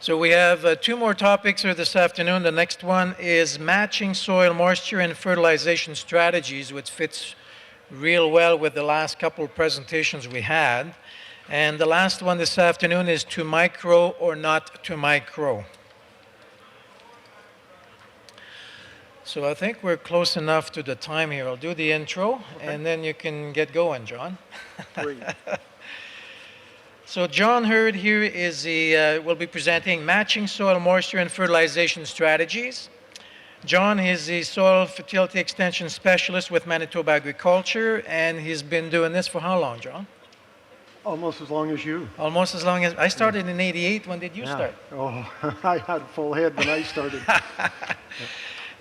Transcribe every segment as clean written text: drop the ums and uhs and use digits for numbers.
So we have two more topics here this afternoon. The next one is matching soil moisture and fertilization strategies, which fits real well with the last couple of presentations we had. And the last one this afternoon is to micro or not to micro. So I think we're close enough to the time here. I'll do the intro, and then you can get going, John. Great. So John Hurd here will be presenting matching soil moisture and fertilization strategies. John is the soil fertility extension specialist with Manitoba Agriculture, and he's been doing this for how long, John? Almost as long as you. Almost as long as I started in '88. When did you start? Oh, I had a full head when I started.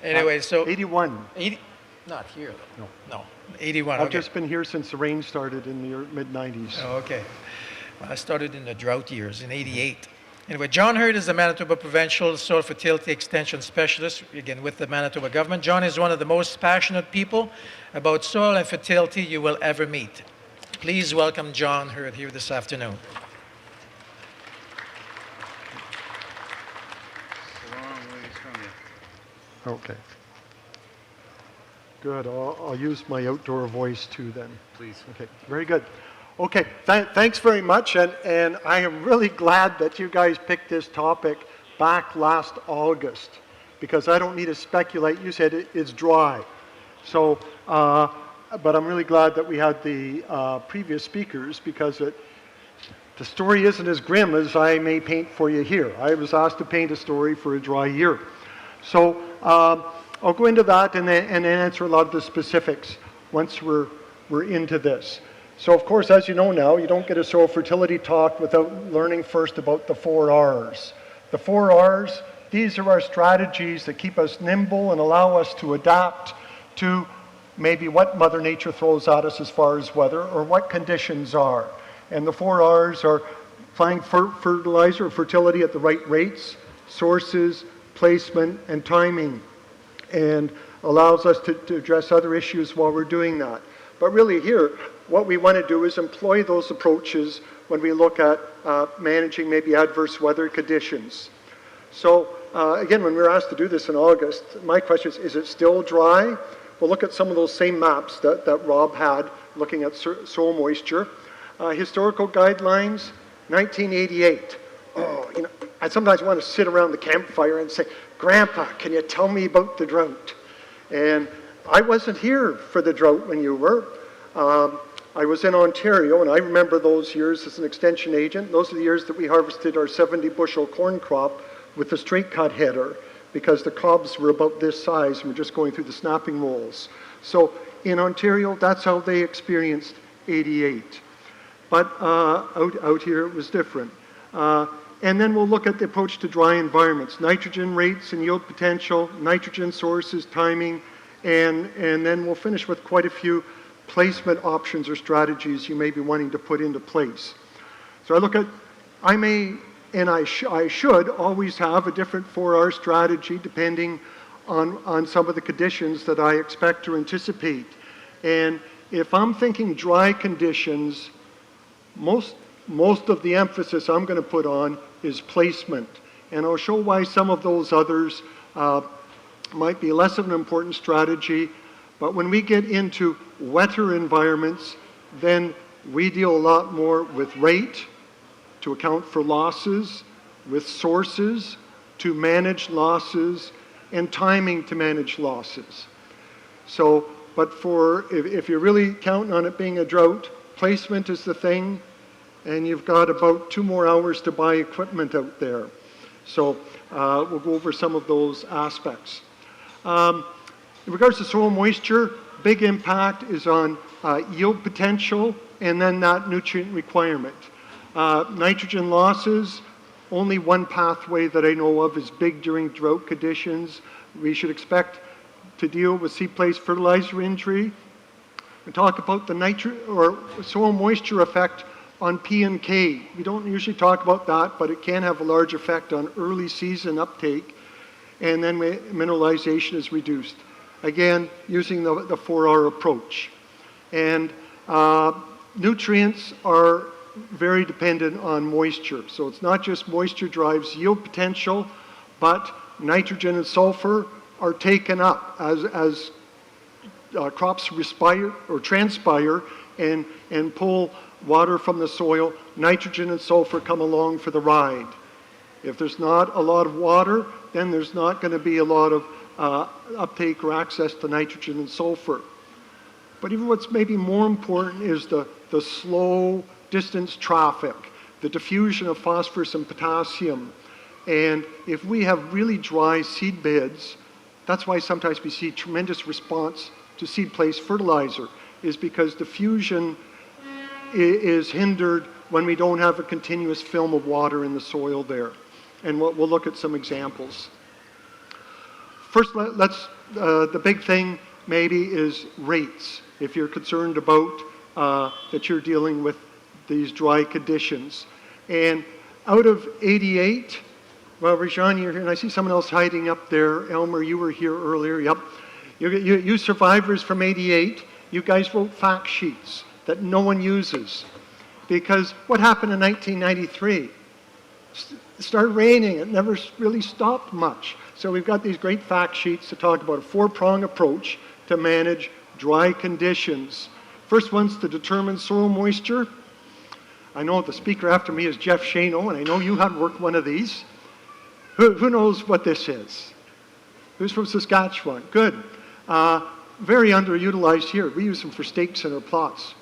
Anyway, so 81. 80, not here though. No. No, 81. I've Okay. just been here since the rain started in the mid-90s. Oh, okay. Well, I started in the drought years in '88. Anyway, John Hurd is the Manitoba Provincial Soil Fertility Extension Specialist, again with the Manitoba government. John is one of the most passionate people about soil and fertility you will ever meet. Please welcome John Hurd here this afternoon. It's a long ways from you. Okay. Good. I'll use my outdoor voice too then. Please. Okay. Very good. Okay. Thanks very much. And I am really glad that you guys picked this topic back last August, because I don't need to speculate. You said it's dry. So, but I'm really glad that we had the previous speakers, because the story isn't as grim as I may paint for you here. I was asked to paint a story for a dry year. So I'll go into that and then answer a lot of the specifics once we're into this. So of course, as you know now, you don't get a soil fertility talk without learning first about the 4 R's. The 4 R's, these are our strategies that keep us nimble and allow us to adapt to maybe what Mother Nature throws at us as far as weather or what conditions are. And the 4 R's are applying fertilizer or fertility at the right rates, sources, placement, and timing, and allows us to address other issues while we're doing that. But really here, what we want to do is employ those approaches when we look at managing maybe adverse weather conditions. So again, when we were asked to do this in August, my question is it still dry? We'll look at some of those same maps that Rob had, looking at soil moisture. Historical guidelines, 1988. Oh, you know, I sometimes want to sit around the campfire and say, Grandpa, can you tell me about the drought? And I wasn't here for the drought when you were. I was in Ontario, and I remember those years as an extension agent. Those are the years that we harvested our 70 bushel corn crop with the straight cut header, because the cobs were about this size and we're just going through the snapping rolls. So in Ontario, that's how they experienced 88. But out here it was different. And then we'll look at the approach to dry environments, nitrogen rates and yield potential, nitrogen sources, timing, and then we'll finish with quite a few placement options or strategies you may be wanting to put into place. So I look at, I should always have a different 4R strategy depending on some of the conditions that I expect or anticipate. And if I'm thinking dry conditions, most of the emphasis I'm going to put on is placement. And I'll show why some of those others might be less of an important strategy. But when we get into wetter environments, then we deal a lot more with rate to account for losses, with sources to manage losses, and timing to manage losses. So, but if you're really counting on it being a drought, placement is the thing, and you've got about 2 more hours to buy equipment out there. So we'll go over some of those aspects. In regards to soil moisture, big impact is on yield potential and then that nutrient requirement. Nitrogen losses, only one pathway that I know of is big during drought conditions. We should expect to deal with seed-place fertilizer injury. We talk about the soil moisture effect on P and K. We don't usually talk about that, but it can have a large effect on early season uptake, and then mineralization is reduced. Again, using the 4R approach. And nutrients are very dependent on moisture. So it's not just moisture drives yield potential, but nitrogen and sulfur are taken up as crops respire or transpire and pull water from the soil. Nitrogen and sulfur come along for the ride. If there's not a lot of water, then there's not going to be a lot of uptake or access to nitrogen and sulfur. But even what's maybe more important is the slow distance traffic, the diffusion of phosphorus and potassium. And if we have really dry seed beds, that's why sometimes we see tremendous response to seed place fertilizer, is because diffusion is hindered when we don't have a continuous film of water in the soil there. And we'll look at some examples. First, the big thing maybe is rates. If you're concerned about that you're dealing with these dry conditions. And out of 88, well, Rajan, you're here, and I see someone else hiding up there. Elmer, you were here earlier, yep. You survivors from 88, you guys wrote fact sheets that no one uses. Because what happened in 1993? It started raining, it never really stopped much. So we've got these great fact sheets to talk about a four-prong approach to manage dry conditions. First one's to determine soil moisture. I know the speaker after me is Jeff Shano, and I know you had worked one of these. Who knows what this is? Who's from Saskatchewan? Good. Very underutilized here. We use them for stakes in our plots.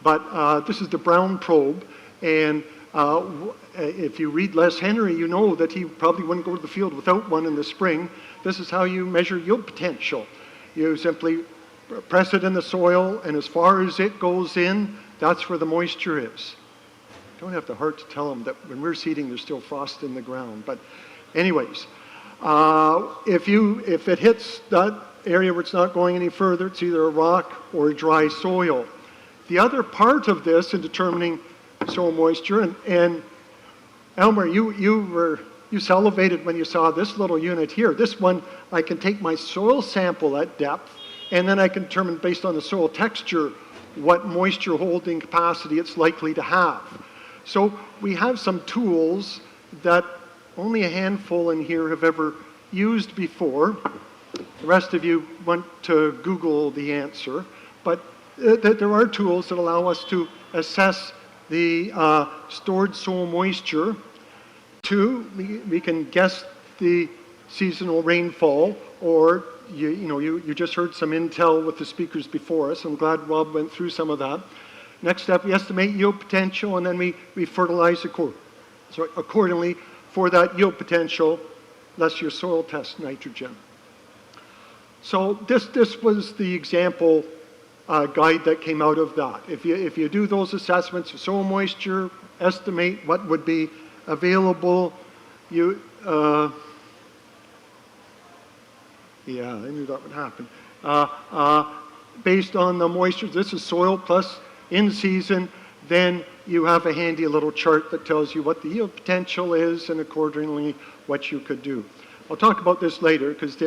But this is the Brown probe, and if you read Les Henry, you know that he probably wouldn't go to the field without one in the spring. This is how you measure yield potential. You simply press it in the soil, and as far as it goes in, that's where the moisture is. Don't have the heart to tell them that when we're seeding, there's still frost in the ground. But anyways, if it hits that area where it's not going any further, it's either a rock or a dry soil. The other part of this in determining soil moisture, and Elmer, you salivated when you saw this little unit here. This one, I can take my soil sample at depth, and then I can determine based on the soil texture what moisture holding capacity it's likely to have. So we have some tools that only a handful in here have ever used before. The rest of you want to Google the answer, but there are tools that allow us to assess the stored soil moisture. Two, we can guess the seasonal rainfall, or you just heard some intel with the speakers before us. I'm glad Rob went through some of that. Next step, we estimate yield potential, and then we fertilize accordingly for that yield potential, less your soil test nitrogen. So this was the example guide that came out of that. If you do those assessments of soil moisture, estimate what would be available, yeah, I knew that would happen. Based on the moisture, this is soil plus in season, then you have a handy little chart that tells you what the yield potential is and accordingly what you could do. I'll talk about this later because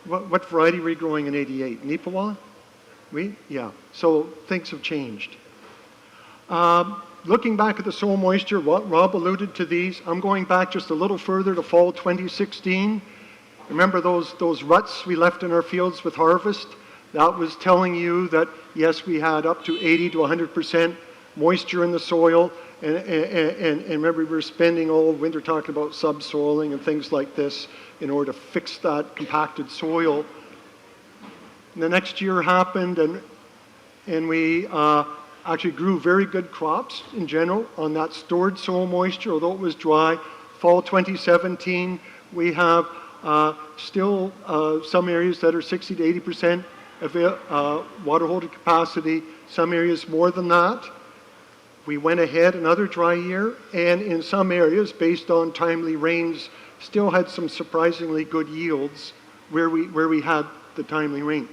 what variety were you growing in 88? Nipawa? Yeah, so things have changed. Looking back at the soil moisture, Rob alluded to these. I'm going back just a little further to fall 2016. Remember those ruts we left in our fields with harvest? That was telling you that, yes, we had up to 80 to 100% moisture in the soil. And remember, we were spending all winter talking about subsoiling and things like this in order to fix that compacted soil. And the next year happened, and we actually grew very good crops in general on that stored soil moisture, although it was dry. Fall 2017, we have still some areas that are 60 to 80% water holding capacity, some areas more than that. We went ahead another dry year, and in some areas, based on timely rains, still had some surprisingly good yields where we had the timely rain.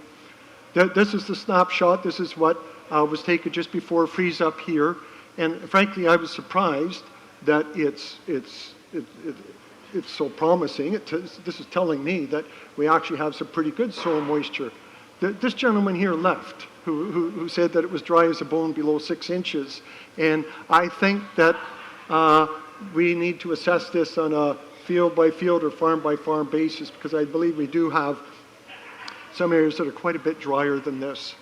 This is the snapshot. This is what was taken just before freeze up here, and frankly, I was surprised that it's so promising. This is telling me that we actually have some pretty good soil moisture. This gentleman here left. who said that it was dry as a bone below 6 inches. And I think that we need to assess this on a field by field or farm by farm basis, because I believe we do have some areas that are quite a bit drier than this.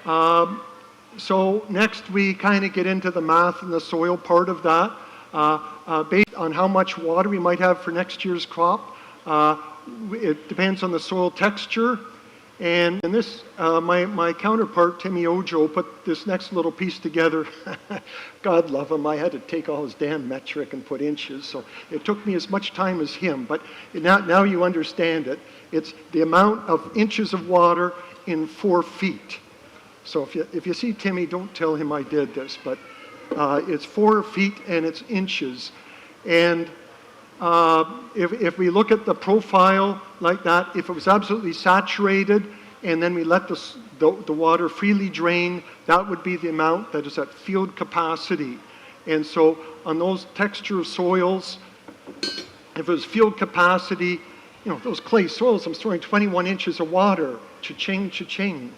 So next we kind of get into the math and the soil part of that. Based on how much water we might have for next year's crop, it depends on the soil texture. And in this, my counterpart, Timmy Ojo, put this next little piece together. God love him, I had to take all his damn metric and put inches, so it took me as much time as him, but now you understand it. It's the amount of inches of water in 4 feet. So if you see Timmy, don't tell him I did this, but it's 4 feet and it's inches. And if we look at the profile like that, if it was absolutely saturated and then we let the water freely drain, that would be the amount that is at field capacity. And so on those texture soils, if it was field capacity, those clay soils, I'm storing 21 inches of water, cha-ching, cha-ching.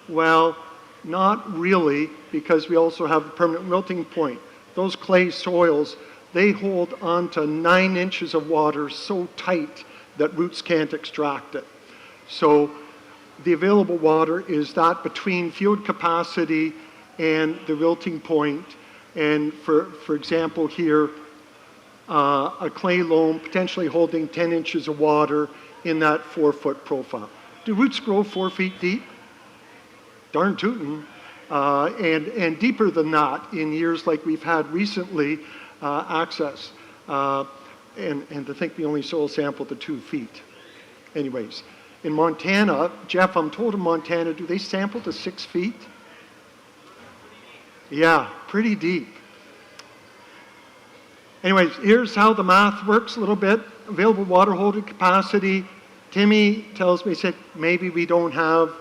Well, not really, because we also have the permanent wilting point. Those clay soils, they hold on to 9 inches of water so tight that roots can't extract it. So the available water is that between field capacity and the wilting point. And for example here, a clay loam potentially holding 10 inches of water in that 4-foot profile. Do roots grow 4 feet deep? Darn tootin'. And deeper than that in years like we've had recently, access. And to think we only soil sampled the 2 feet. Anyways, in Montana, Jeff, I'm told in Montana, do they sample to 6 feet? Yeah, pretty deep. Anyways, here's how the math works a little bit. Available water holding capacity. Timmy tells me, he said, maybe we don't have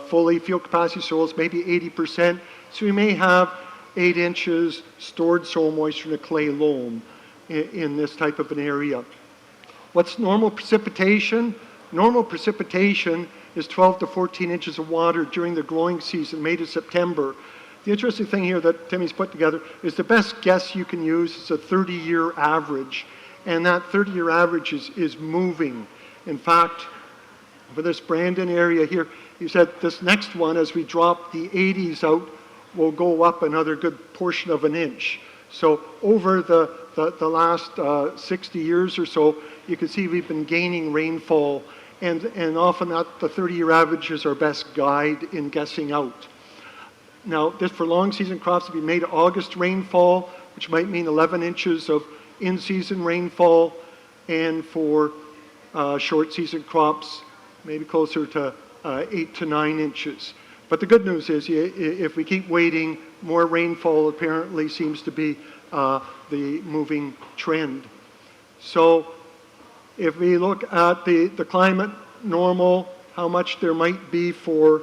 fully field capacity soils, maybe 80%. So we may have 8 inches stored soil moisture in a clay loam in this type of an area. What's normal precipitation? Normal precipitation is 12 to 14 inches of water during the growing season, May to September. The interesting thing here that Timmy's put together is the best guess you can use is a 30-year average. And that 30-year average is moving. In fact, for this Brandon area here, he said this next one, as we drop the 80s out, will go up another good portion of an inch. So over the last 60 years or so, you can see we've been gaining rainfall, and often the 30-year average is our best guide in guessing out. Now, this for long season crops would be May to August rainfall, which might mean 11 inches of in-season rainfall, and for short season crops, maybe closer to 8 to 9 inches. But the good news is, if we keep waiting, more rainfall apparently seems to be the moving trend. So if we look at the climate normal, how much there might be for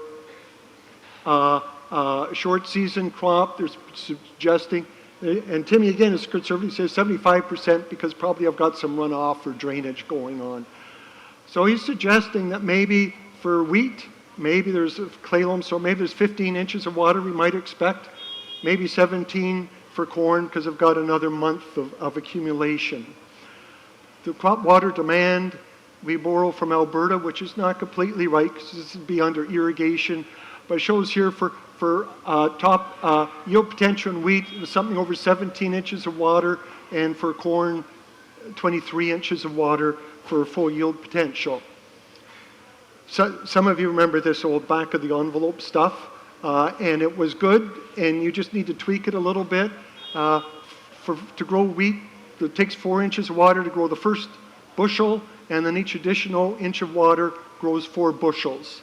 short season crop, they're suggesting, and Timmy again is conservative, says 75% because probably I've got some runoff or drainage going on. So he's suggesting that maybe for wheat, maybe there's a clay loam, so maybe there's 15 inches of water we might expect, maybe 17 for corn because I've got another month of accumulation. The crop water demand, we borrow from Alberta, which is not completely right because this would be under irrigation, but it shows here for top yield potential in wheat, something over 17 inches of water, and for corn, 23 inches of water for full yield potential. So, some of you remember this old back of the envelope stuff, and it was good, and you just need to tweak it a little bit. To grow wheat, it takes 4 inches of water to grow the first bushel, and then each additional inch of water grows 4 bushels.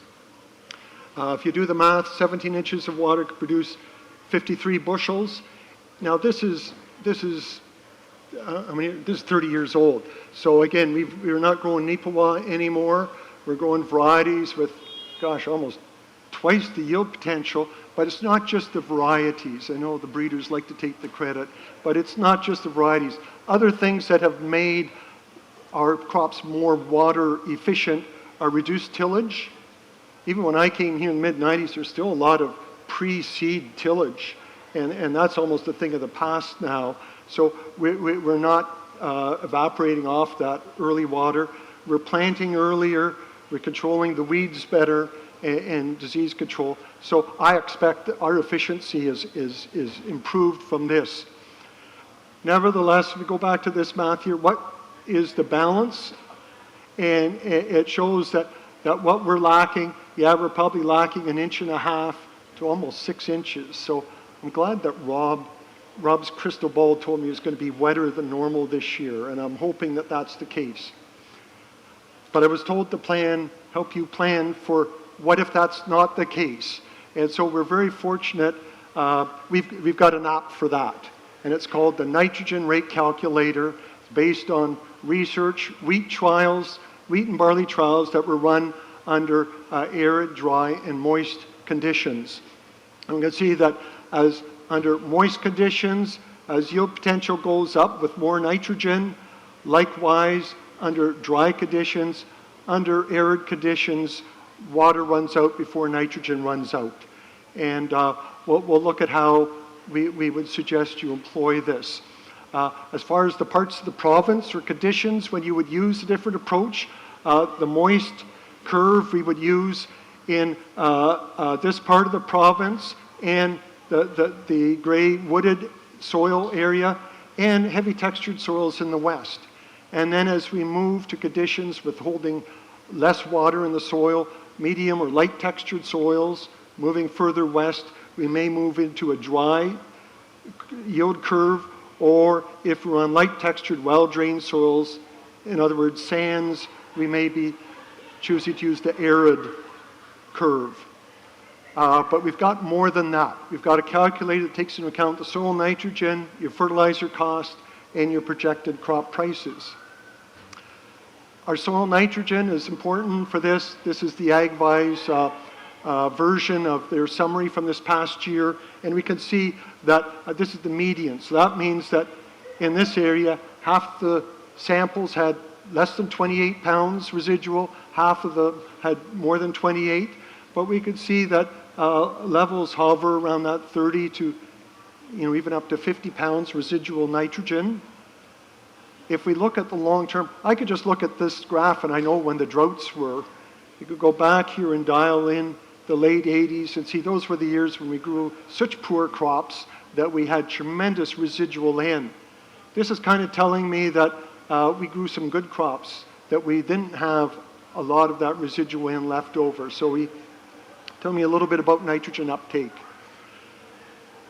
If you do the math, 17 inches of water could produce 53 bushels. Now this is 30 years old. So again, we're not growing Nipawa anymore. We're growing varieties with, almost twice the yield potential. But it's not just the varieties. I know the breeders like to take the credit, but it's not just the varieties. Other things that have made our crops more water efficient are reduced tillage, even when I came here in the mid-90s, there's still a lot of pre-seed tillage, and that's almost a thing of the past now. So we're not evaporating off that early water. We're planting earlier, we're controlling the weeds better, and disease control. So I expect that our efficiency is improved from this. Nevertheless, if we go back to this math here, what is the balance? And it shows that what we're lacking, we're probably lacking 1.5 inches to almost 6 inches. So I'm glad that Rob's crystal ball told me it was going to be wetter than normal this year, and I'm hoping that that's the case. But I was told to help you plan for what if that's not the case. And so we're very fortunate. We've got an app for that, and it's called the Nitrogen Rate Calculator. It's based on research, wheat and barley trials that were run under arid, dry, and moist conditions. And we can see that as under moist conditions, as yield potential goes up with more nitrogen, likewise under dry conditions, under arid conditions, water runs out before nitrogen runs out. And we'll look at how we would suggest you employ this. As far as the parts of the province or conditions when you would use a different approach, the moist curve we would use in this part of the province and the gray wooded soil area and heavy textured soils in the west. And then as we move to conditions with holding less water in the soil, medium or light textured soils, moving further west, we may move into a dry yield curve, or if we're on light textured, well-drained soils, in other words, sands, we may be choosing to use the arid curve. But we've got more than that. We've got a calculator that takes into account the soil nitrogen, your fertilizer cost, and your projected crop prices. Our soil nitrogen is important for this. This is the AgVise version of their summary from this past year, and we can see that this is the median. So that means that in this area, half the samples had less than 28 pounds residual, half of them had more than 28, but we could see that levels hover around that 30 to even up to 50 pounds residual nitrogen. If we look at the long term, I could just look at this graph and I know when the droughts were. You could go back here and dial in the late 80s and see those were the years when we grew such poor crops that we had tremendous residual N. This is kind of telling me that we grew some good crops, that we didn't have a lot of that residual N left over. So tell me a little bit about nitrogen uptake.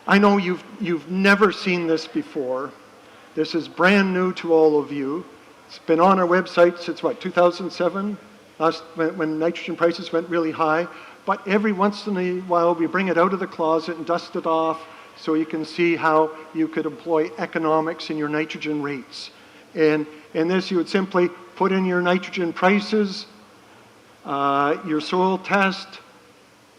I know you've never seen this before. This is brand new to all of you. It's been on our website since, 2007, when nitrogen prices went really high. But every once in a while, we bring it out of the closet and dust it off so you can see how you could employ economics in your nitrogen rates. And in this, you would simply put in your nitrogen prices, your soil test,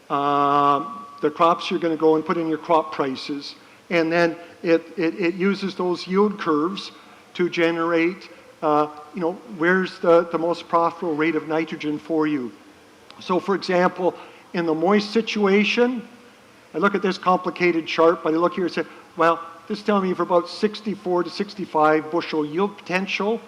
the crops you're going to go and put in your crop prices. And then it uses those yield curves to generate, where's the most profitable rate of nitrogen for you. So for example, in the moist situation, I look at this complicated chart, but I look here and say, well, this is telling me for about 64 to 65 bushel yield potential,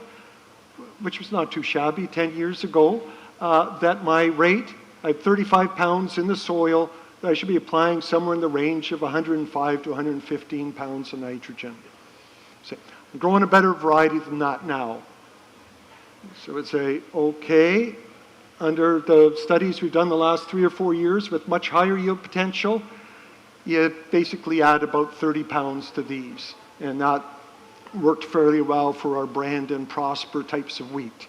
which was not too shabby 10 years ago, that my rate, I have 35 pounds in the soil, that I should be applying somewhere in the range of 105 to 115 pounds of nitrogen. So I'm growing a better variety than that now. So I'd say, okay, under the studies we've done the last 3 or 4 years with much higher yield potential, you basically add about 30 pounds to these. And that worked fairly well for our Brand and Prosper types of wheat.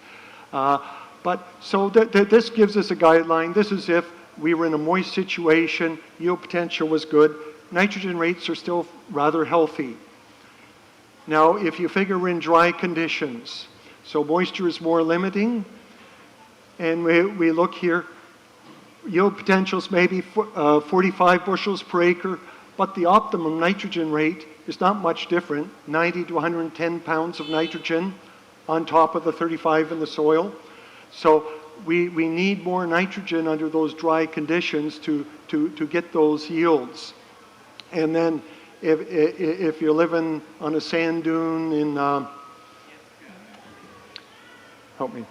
So this gives us a guideline. This is if we were in a moist situation, yield potential was good, nitrogen rates are still rather healthy. Now, if you figure we're in dry conditions, so moisture is more limiting, and we look here, yield potentials maybe 45 bushels per acre, but the optimum nitrogen rate is not much different, 90 to 110 pounds of nitrogen on top of the 35 in the soil. So we need more nitrogen under those dry conditions to get those yields. And then if you're living on a sand dune in, help me,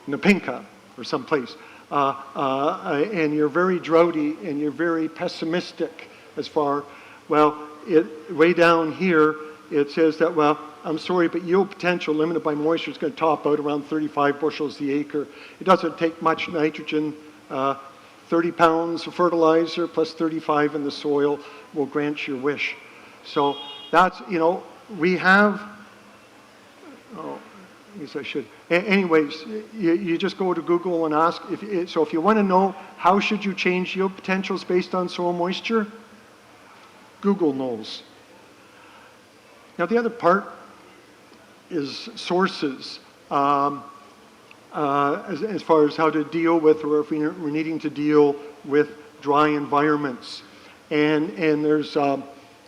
Napinka or someplace, and you're very droughty and you're very pessimistic as far, well, way down here, it says that, well, I'm sorry, but yield potential limited by moisture is going to top out around 35 bushels the acre. It doesn't take much nitrogen. 30 pounds of fertilizer plus 35 in the soil will grant your wish. So that's, we have, oh, I guess I should. Anyways, you just go to Google and ask, so if you want to know how should you change yield potentials based on soil moisture, Google knows. Now the other part is sources, as far as how to deal with, or if we're needing to deal with dry environments. And there's, and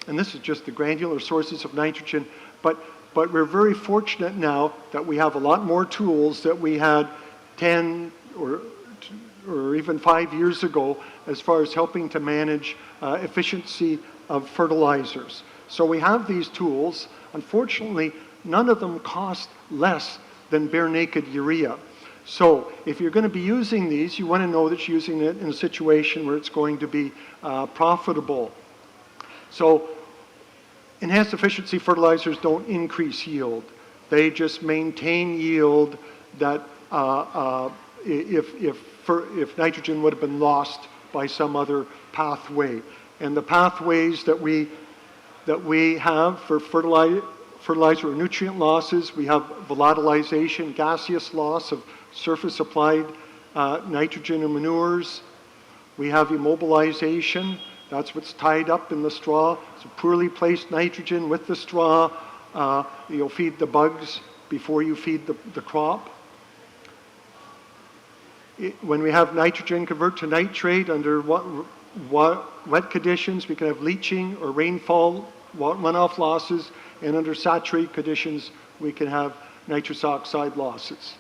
this is just the granular sources of nitrogen, but we're very fortunate now that we have a lot more tools that we had 10 or even 5 years ago as far as helping to manage efficiency of fertilizers. So we have these tools. Unfortunately, none of them cost less than bare naked urea. So if you're going to be using these, you want to know that you're using it in a situation where it's going to be profitable. So enhanced efficiency fertilizers don't increase yield. They just maintain yield that if nitrogen would have been lost by some other pathway. And the pathways that we have for fertilizer or nutrient losses, we have volatilization, gaseous loss of surface applied nitrogen and manures. We have immobilization, that's what's tied up in the straw. So poorly placed nitrogen with the straw, you'll feed the bugs before you feed the crop. When we have nitrogen convert to nitrate under wet conditions, we can have leaching or rainfall runoff losses, and under saturated conditions, we can have nitrous oxide losses.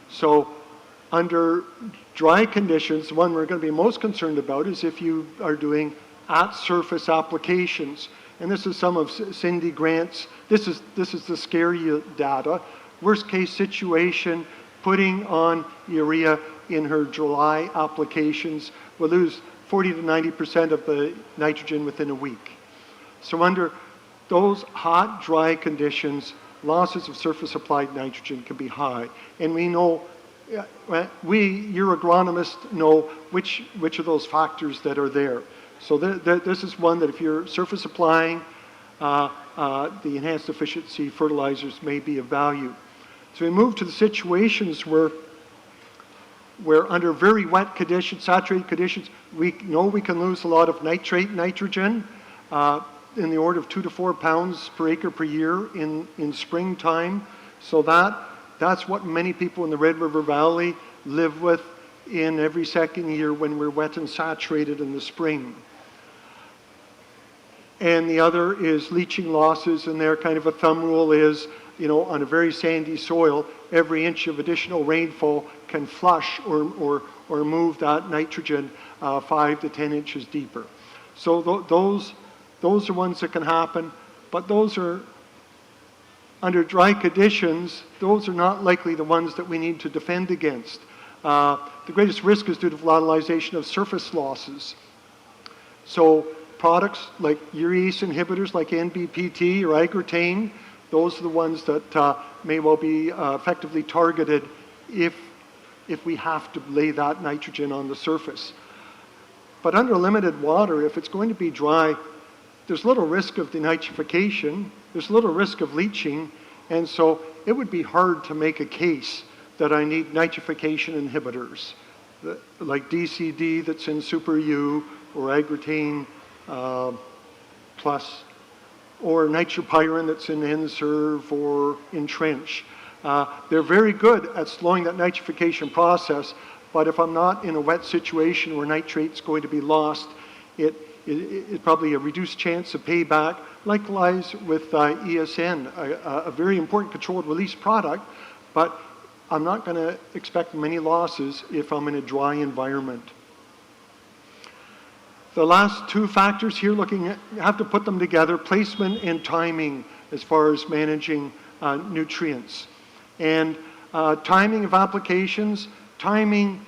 So under dry conditions, the one we're going to be most concerned about is if you are doing at-surface applications. And this is some of Cindy Grant's, this is the scary data. Worst case situation, putting on urea in her July applications will lose 40 to 90% of the nitrogen within a week. So under those hot, dry conditions, losses of surface applied nitrogen can be high. And we know, your agronomists know which of those factors that are there. So this is one that if you're surface applying, the enhanced efficiency fertilizers may be of value. So we move to the situations where under very wet conditions, saturated conditions, we know we can lose a lot of nitrate nitrogen in the order of 2 to 4 pounds per acre per year in springtime. So that's what many people in the Red River Valley live with in every second year when we're wet and saturated in the spring. And the other is leaching losses, and their kind of a thumb rule is, on a very sandy soil, every inch of additional rainfall can flush or move that nitrogen 5 to 10 inches deeper. So those are ones that can happen, but those are, under dry conditions, those are not likely the ones that we need to defend against. The greatest risk is due to volatilization of surface losses. So products like urease inhibitors like NBPT or agrotane, those are the ones that may well be effectively targeted if we have to lay that nitrogen on the surface. But under limited water, if it's going to be dry, there's little risk of denitrification, there's little risk of leaching, and so it would be hard to make a case that I need nitrification inhibitors, like DCD that's in Super U, or agrotane plus, or nitropyrin that's in N-Serve or in Trench. They're very good at slowing that nitrification process, but if I'm not in a wet situation where nitrate's going to be lost, it's probably a reduced chance of payback. Likewise with ESN, a very important controlled release product, but I'm not going to expect many losses if I'm in a dry environment. The last two factors here, have to put them together, placement and timing as far as managing nutrients. And timing of applications, timing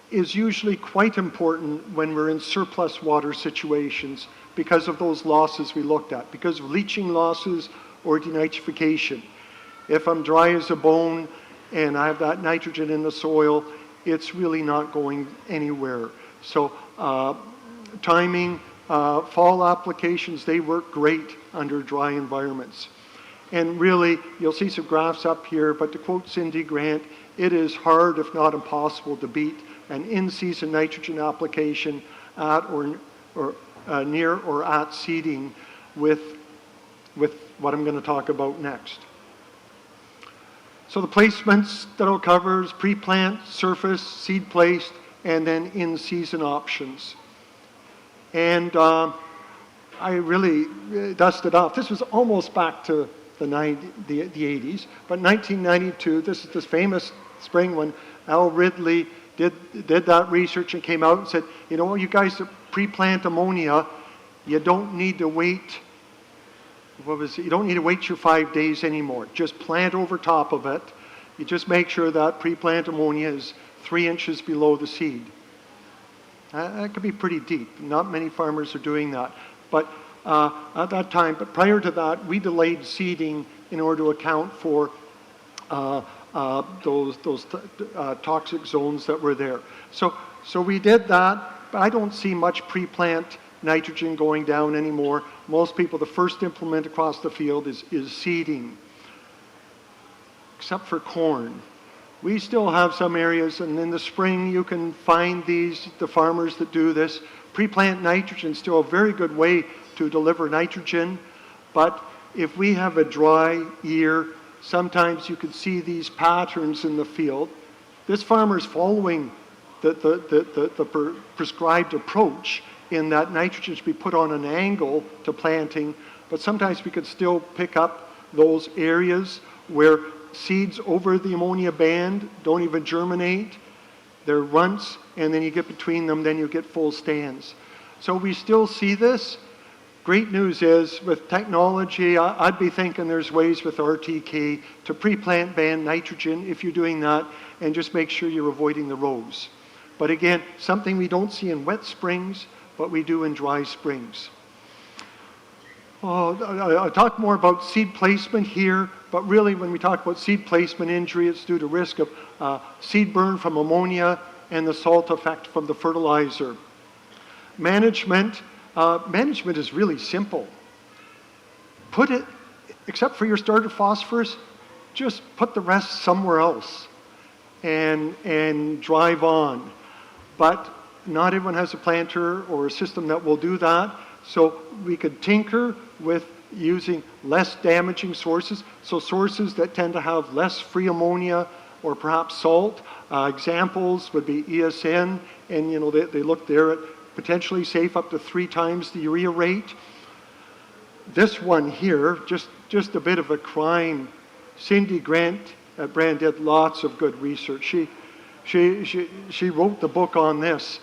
is usually quite important when we're in surplus water situations because of those losses we looked at, because of leaching losses or denitrification. If I'm dry as a bone and I have that nitrogen in the soil, it's really not going anywhere. So timing, fall applications, they work great under dry environments. And really, you'll see some graphs up here, but to quote Cindy Grant, it is hard, if not impossible, to beat an in-season nitrogen application at or near or at seeding with what I'm going to talk about next. So the placements that I'll cover is pre-plant, surface, seed placed, and then in-season options. And I really dusted off. This was almost back to the 80s, but 1992, this is this famous spring when Al Ridley did that research and came out and said, you know, you guys that pre-plant ammonia, you don't need to wait. You don't need to wait your 5 days anymore. Just plant over top of it. You just make sure that pre-plant ammonia is 3 inches below the seed. That could be pretty deep. Not many farmers are doing that. But at that time, but prior to that, we delayed seeding in order to account for those toxic zones that were there. So we did that, but I don't see much pre-plant nitrogen going down anymore. Most people, the first implement across the field is seeding, except for corn. We still have some areas, and in the spring you can find the farmers that do this. Pre-plant nitrogen is still a very good way to deliver nitrogen, but if we have a dry year, sometimes you can see these patterns in the field. This farmer is following the prescribed approach in that nitrogen should be put on an angle to planting, but sometimes we could still pick up those areas where seeds over the ammonia band don't even germinate. They're runts, and then you get between them, then you get full stands. So we still see this. Great news is, with technology, I'd be thinking there's ways with RTK to pre-plant band nitrogen if you're doing that, and just make sure you're avoiding the rows. But again, something we don't see in wet springs, but we do in dry springs. I'll talk more about seed placement here, but really when we talk about seed placement injury, it's due to risk of seed burn from ammonia and the salt effect from the fertilizer. Management is really simple. Put it, except for your starter phosphorus, just put the rest somewhere else and drive on. But not everyone has a planter or a system that will do that. So we could tinker with using less damaging sources, so sources that tend to have less free ammonia or perhaps salt. Examples would be ESN, and you know they look there at potentially safe up to 3 times the urea rate. This one here, just a bit of a crime. Cindy Grant at Brand did lots of good research. She wrote the book on this.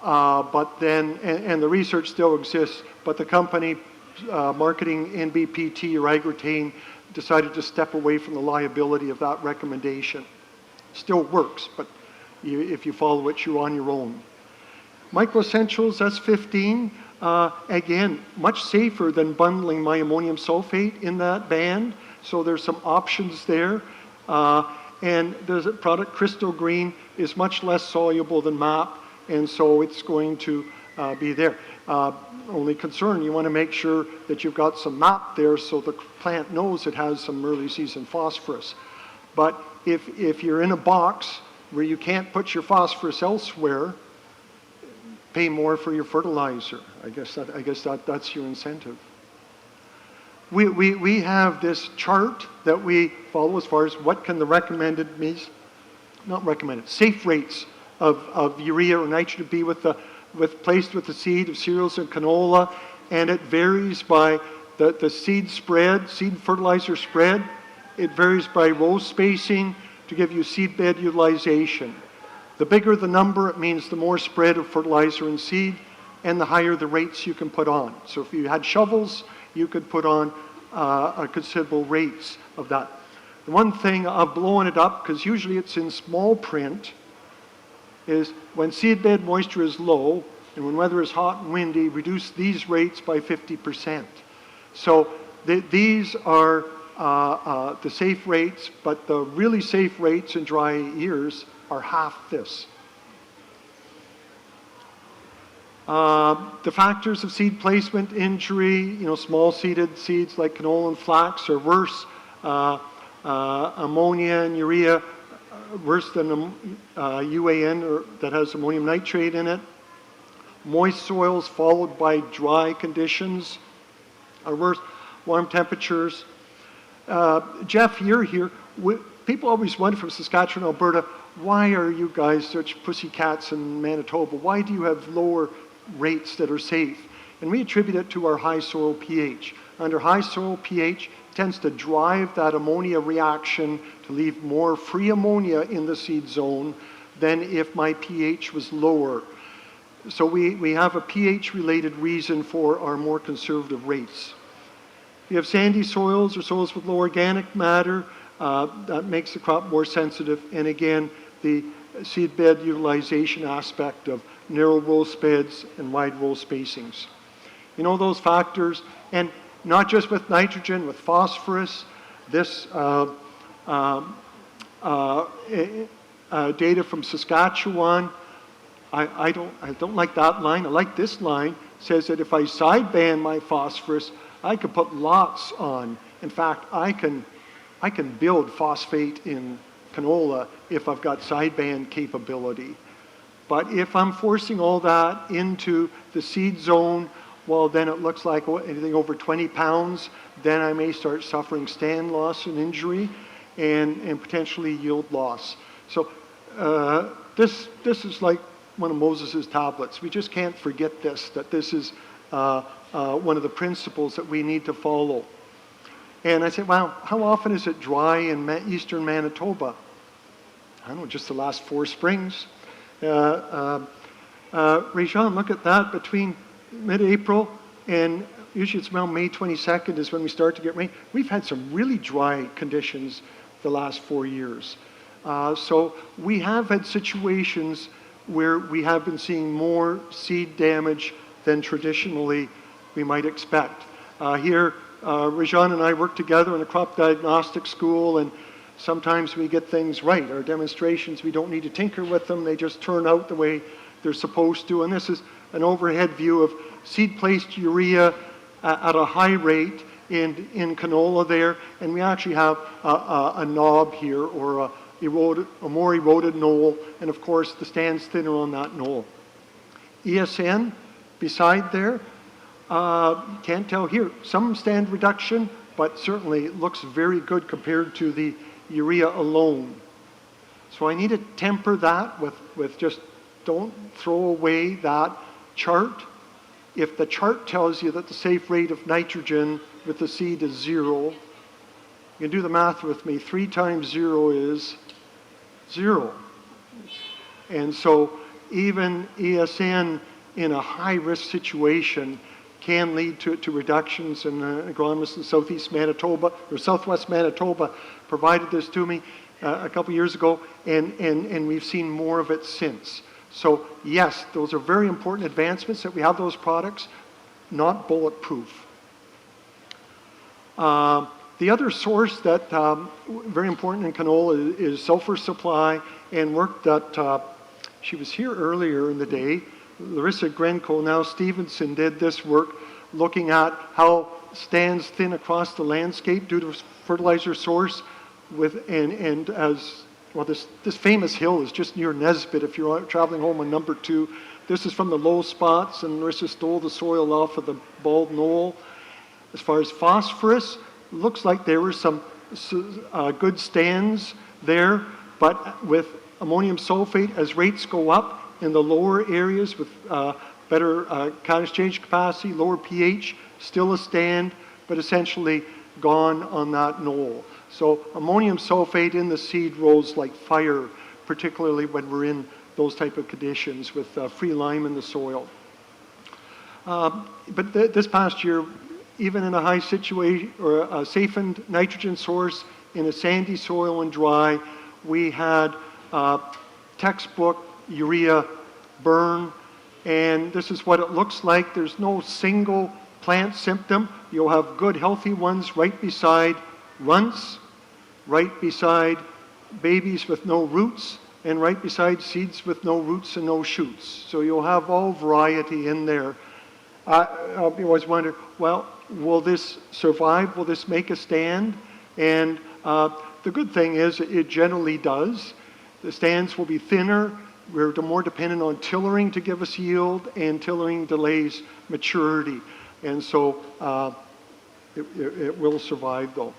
But then, and the research still exists, but the company marketing NBPT or agrotane decided to step away from the liability of that recommendation. Still works, but if you follow it, you're on your own. Microessentials, S15, again, much safer than bundling my ammonium sulfate in that band, so there's some options there. And there's a product, Crystal Green, is much less soluble than MAP, and so it's going to be there. Only concern, you want to make sure that you've got some MAP there so the plant knows it has some early season phosphorus. But if you're in a box where you can't put your phosphorus elsewhere, pay more for your fertilizer. I guess that's your incentive. We have this chart that we follow as far as what can the recommended means, not recommended, safe rates of urea or nitrogen be placed with the seed of cereals and canola, and it varies by the seed spread, seed fertilizer spread. It varies by row spacing, to give you seedbed utilization. The bigger the number, it means the more spread of fertilizer and seed, and the higher the rates you can put on. So if you had shovels, you could put on a considerable rates of that. The one thing I've blown it up, because usually it's in small print, is when seedbed moisture is low and when weather is hot and windy, reduce these rates by 50%. So these are the safe rates, but the really safe rates in dry years are half this. The factors of seed placement, injury, small seeded seeds like canola and flax are worse. Ammonia and urea worse than UAN that has ammonium nitrate in it. Moist soils followed by dry conditions are worse. Warm temperatures. Jeff, you're here. People always wonder from Saskatchewan, Alberta, why are you guys such pussycats in Manitoba? Why do you have lower rates that are safe? And we attribute it to our high soil pH. Under high soil pH, it tends to drive that ammonia reaction to leave more free ammonia in the seed zone than if my pH was lower. So we have a pH-related reason for our more conservative rates. If you have sandy soils or soils with low organic matter, that makes the crop more sensitive. And again, the seedbed utilization aspect of narrow row beds and wide row spacings. You know those factors, and not just with nitrogen, with phosphorus. This data from Saskatchewan, I don't like that line. I like this line. It says that if I sideband my phosphorus, I could put lots on. In fact, I can build phosphate in canola if I've got sideband capability. But if I'm forcing all that into the seed zone, well, then it looks like anything over 20 pounds, then I may start suffering stand loss and injury and potentially yield loss. So this is like one of Moses' tablets. We just can't forget this, that this is one of the principles that we need to follow. And I said, wow, how often is it dry in eastern Manitoba? I don't know, just the last 4 springs. Rajan, look at that. Between mid-April and usually it's around May 22nd is when we start to get rain. We've had some really dry conditions the last 4 years. So we have had situations where we have been seeing more seed damage than traditionally we might expect. Here, Rajan and I work together in a crop diagnostic school, and sometimes we get things right. Our demonstrations, we don't need to tinker with them. They just turn out the way they're supposed to. And this is an overhead view of seed-placed urea at a high rate in canola there. And we actually have a knob here, or a more eroded knoll. And of course, the stand's thinner on that knoll. ESN, beside there, can't tell here. Some stand reduction, but certainly it looks very good compared to the urea alone. So I need to temper that with just don't throw away that chart. If the chart tells you that the safe rate of nitrogen with the seed is 0, you can do the math with me. 3 times 0 is 0. And so even ESN in a high-risk situation can lead to reductions. And agronomists in southeast Manitoba, or southwest Manitoba, provided this to me a couple years ago, and we've seen more of it since. So yes, those are very important advancements that we have those products, not bulletproof. The other source that very important in canola is sulfur supply, and work that she was here earlier in the day. Larissa Grenko, now Stevenson, did this work looking at how stands thin across the landscape due to fertilizer source and as well, this famous hill is just near Nesbitt if you're traveling home on number 2. This is from the low spots, and Larissa stole the soil off of the bald knoll. As far as phosphorus, looks like there were some good stands there, but with ammonium sulfate, as rates go up in the lower areas with better cation exchange capacity, lower pH, still a stand, but essentially gone on that knoll. So ammonium sulfate in the seed rose like fire, particularly when we're in those type of conditions with free lime in the soil. But this past year, even in a high situation or a safe nitrogen source in a sandy soil and dry, we had textbook urea burn, and this is what it looks like. There's no single plant symptom. You'll have good healthy ones right beside runts, right beside babies with no roots, and right beside seeds with no roots and no shoots. So you'll have all variety in there. I always wonder, well, will this survive? Will this make a stand? And the good thing is it generally does. The stands will be thinner. We're more dependent on tillering to give us yield, and tillering delays maturity. And so it will survive though.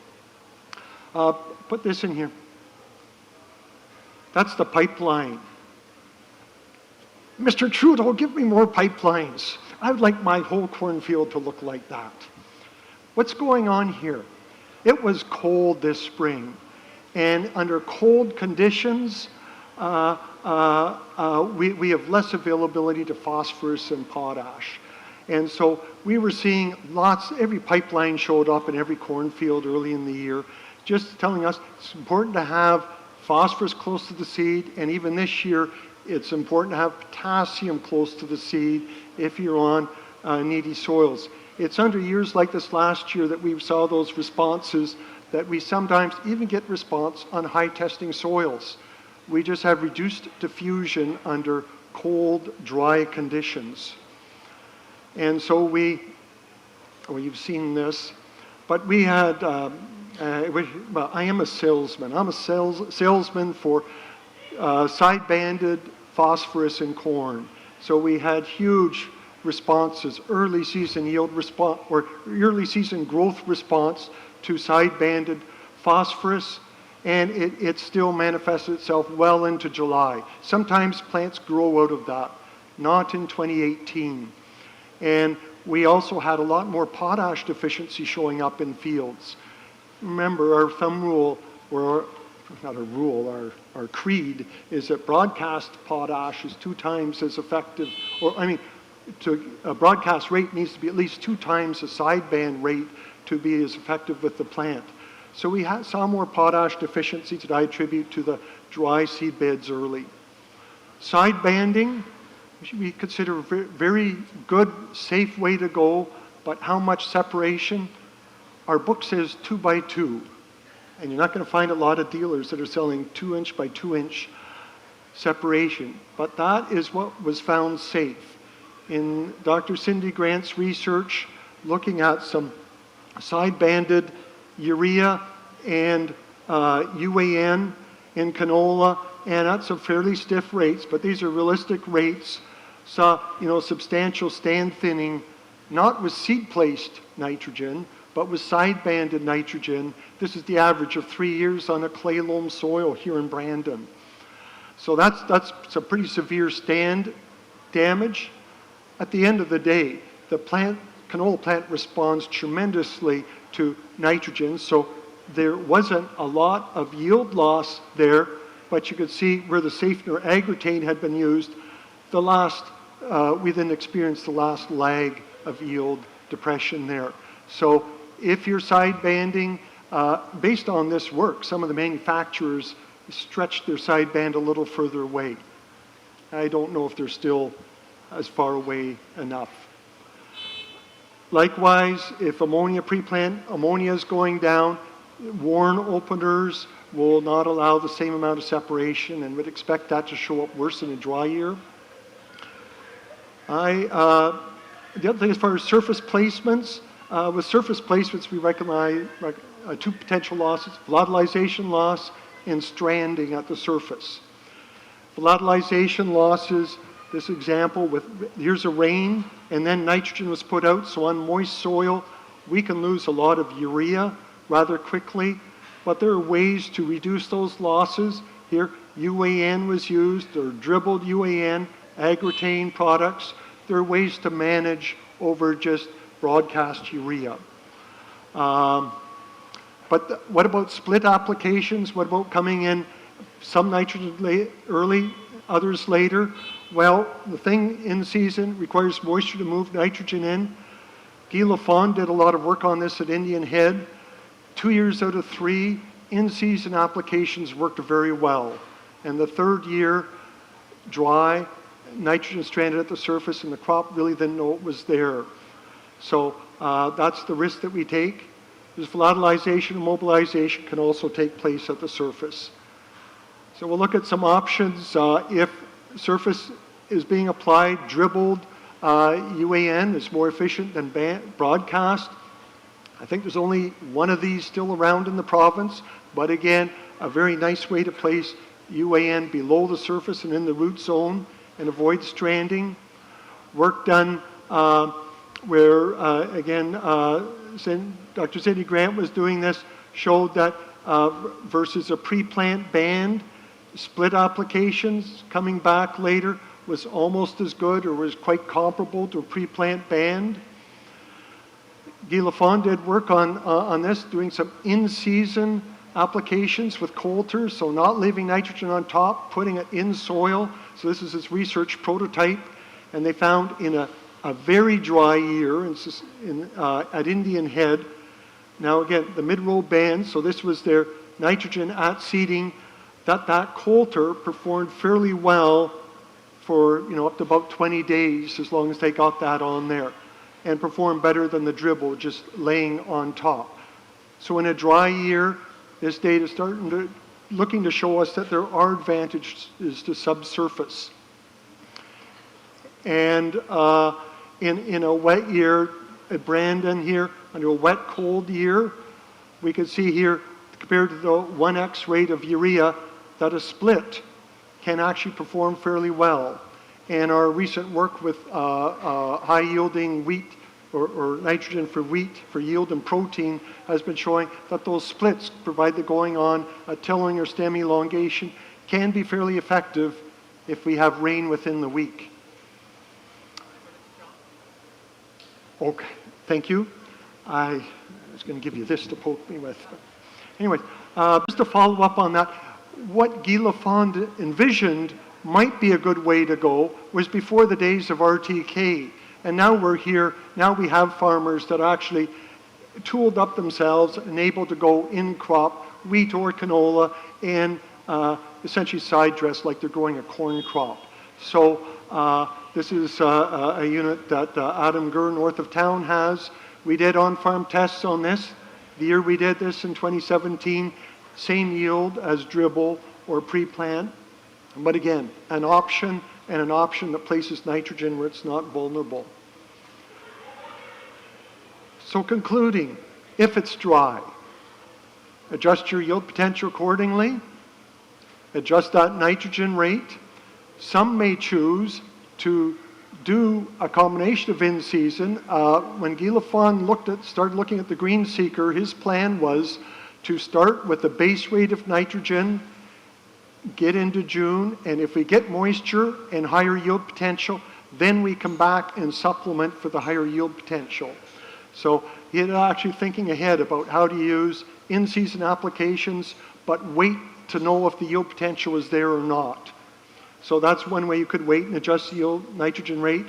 Put this in here. That's the pipeline. Mr. Trudeau, give me more pipelines. I would like my whole cornfield to look like that. What's going on here? It was cold this spring, and under cold conditions, we have less availability to phosphorus and potash. And so we were seeing every pipeline showed up in every cornfield early in the year, just telling us it's important to have phosphorus close to the seed, and even this year, it's important to have potassium close to the seed if you're on needy soils. It's under years like this last year that we saw those responses, that we sometimes even get response on high testing soils. We just have reduced diffusion under cold, dry conditions. And so you've seen this, but we had, well, I am a salesman. I'm a salesman for side-banded phosphorus in corn. So we had huge responses, early season yield response, or early season growth response to side-banded phosphorus, and it still manifests itself well into July. Sometimes plants grow out of that, not in 2018. And we also had a lot more potash deficiency showing up in fields. Remember, our thumb rule, or not a rule, our creed is that broadcast potash is 2 times as effective, a broadcast rate needs to be at least 2 times the sideband rate to be as effective with the plant. So we saw more potash deficiency that I attribute to the dry seed beds early. Side banding, we consider a very good, safe way to go, but how much separation? Our book says 2 by 2, and you're not going to find a lot of dealers that are selling 2-inch by 2-inch separation, but that is what was found safe. In Dr. Cindy Grant's research, looking at some side-banded urea and UAN in canola, and at some fairly stiff rates, but these are realistic rates, saw substantial stand thinning, not with seed-placed nitrogen, but with side-banded nitrogen. This is the average of 3 years on a clay loam soil here in Brandon. So that's some pretty severe stand damage. At the end of the day, the canola plant responds tremendously to nitrogen, so there wasn't a lot of yield loss there, but you could see where the Safener Agritane had been used, we then experienced the last lag of yield depression there. So if you're side banding, based on this work, some of the manufacturers stretched their side band a little further away. I don't know if they're still as far away enough. Likewise, if ammonia pre-plant, ammonia is going down, worn openers will not allow the same amount of separation, and would expect that to show up worse in a dry year. The other thing as far as surface placements, with surface placements we recognize 2 potential losses: volatilization loss and stranding at the surface. Volatilization losses, this example with years of rain and then nitrogen was put out, so on moist soil we can lose a lot of urea rather quickly, but there are ways to reduce those losses. Here UAN was used, or dribbled UAN, Agritane products. There are ways to manage over just broadcast urea. But what about split applications? What about coming in some nitrogen early, others later? Well, the thing in season requires moisture to move nitrogen in. Guy Lafond did a lot of work on this at Indian Head. 2 years out of 3, in-season applications worked very well. And the third year, dry, nitrogen stranded at the surface, and the crop really didn't know it was there. So that's the risk that we take. This volatilization and mobilization can also take place at the surface. So we'll look at some options. If surface is being applied, dribbled, UAN is more efficient than broadcast. I think there's only one of these still around in the province, but again, a very nice way to place UAN below the surface and in the root zone and avoid stranding. Work done where, again, Dr. Cindy Grant was doing this, showed that versus a pre-plant band, split applications coming back later was almost as good or was quite comparable to a pre-plant band. Guy Lafond did work on this, doing some in-season applications with coulters, so not leaving nitrogen on top, putting it in soil. So this is his research prototype, and they found in a very dry year at Indian Head. Now again, the mid-row band, so this was their nitrogen at seeding, that coulter performed fairly well for up to about 20 days, as long as they got that on there, and performed better than the dribble, just laying on top. So in a dry year, this data is looking to show us that there are advantages to subsurface. And in a wet year, at Brandon here, under a wet, cold year, we can see here, compared to the 1x rate of urea, that a split can actually perform fairly well. And our recent work with high-yielding wheat or nitrogen for wheat for yield and protein has been showing that those splits, provided going on a tilling or stem elongation, can be fairly effective if we have rain within the week. Okay, thank you. I was going to give you this to poke me with. Anyway, just to follow up on that, what Guy Lafond envisioned might be a good way to go was before the days of RTK. And now we're here, now we have farmers that actually tooled up themselves and able to go in crop, wheat or canola, and essentially side dress like they're growing a corn crop. So this is a unit that Adam Gurr north of town has. We did on-farm tests on this. The year we did this in 2017, same yield as dribble or pre-plant. But again, an option, and an option that places nitrogen where it's not vulnerable. So concluding, if it's dry, adjust your yield potential accordingly, adjust that nitrogen rate. Some may choose to do a combination of in-season. When Guy Lafond started looking at the green seeker, his plan was to start with the base rate of nitrogen, get into June, and if we get moisture and higher yield potential, then we come back and supplement for the higher yield potential. So he had actually thinking ahead about how to use in-season applications, but wait to know if the yield potential is there or not. So that's one way you could wait and adjust the yield nitrogen rate.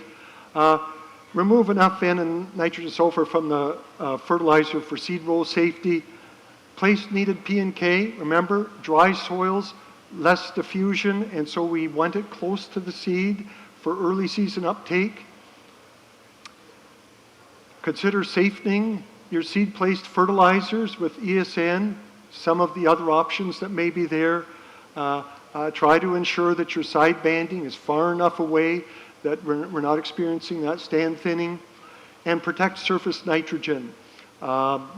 Remove enough N and nitrogen sulfur from the fertilizer for seed row safety. Place needed P and K. Remember, dry soils, less diffusion, and so we want it close to the seed for early season uptake. Consider safening your seed-placed fertilizers with ESN, some of the other options that may be there. Try to ensure that your side banding is far enough away that we're not experiencing that stand thinning, and protect surface nitrogen. Not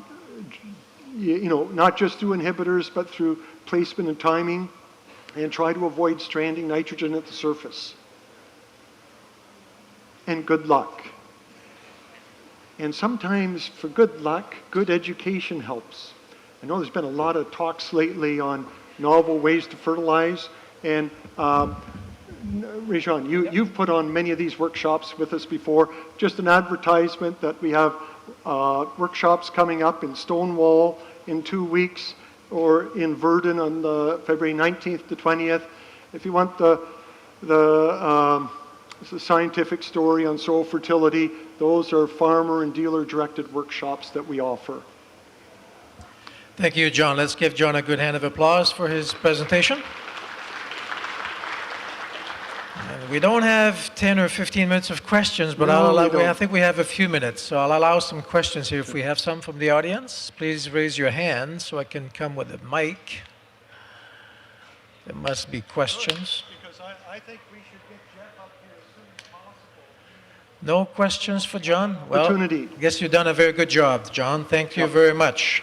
just through inhibitors, but through placement and timing, and try to avoid stranding nitrogen at the surface. And good luck. And sometimes for good luck, good education helps. I know there's been a lot of talks lately on novel ways to fertilize, and Rajan, you've put on many of these workshops with us before. Just an advertisement that we have workshops coming up in Stonewall in 2 weeks, or in Verdun on the February 19th to 20th. If you want the scientific story on soil fertility, those are farmer and dealer directed workshops that we offer. Thank you, John. Let's give John a good hand of applause for his presentation. And we don't have 10 or 15 minutes of questions, but No, we don't. I think we have a few minutes, so I'll allow some questions here. If we have some from the audience, please raise your hand so I can come with a mic. There must be questions. Because I think we should get Jeff up here as soon as possible. No questions for John? Well, Opportunity. I guess you've done a very good job, John. Thank you very much.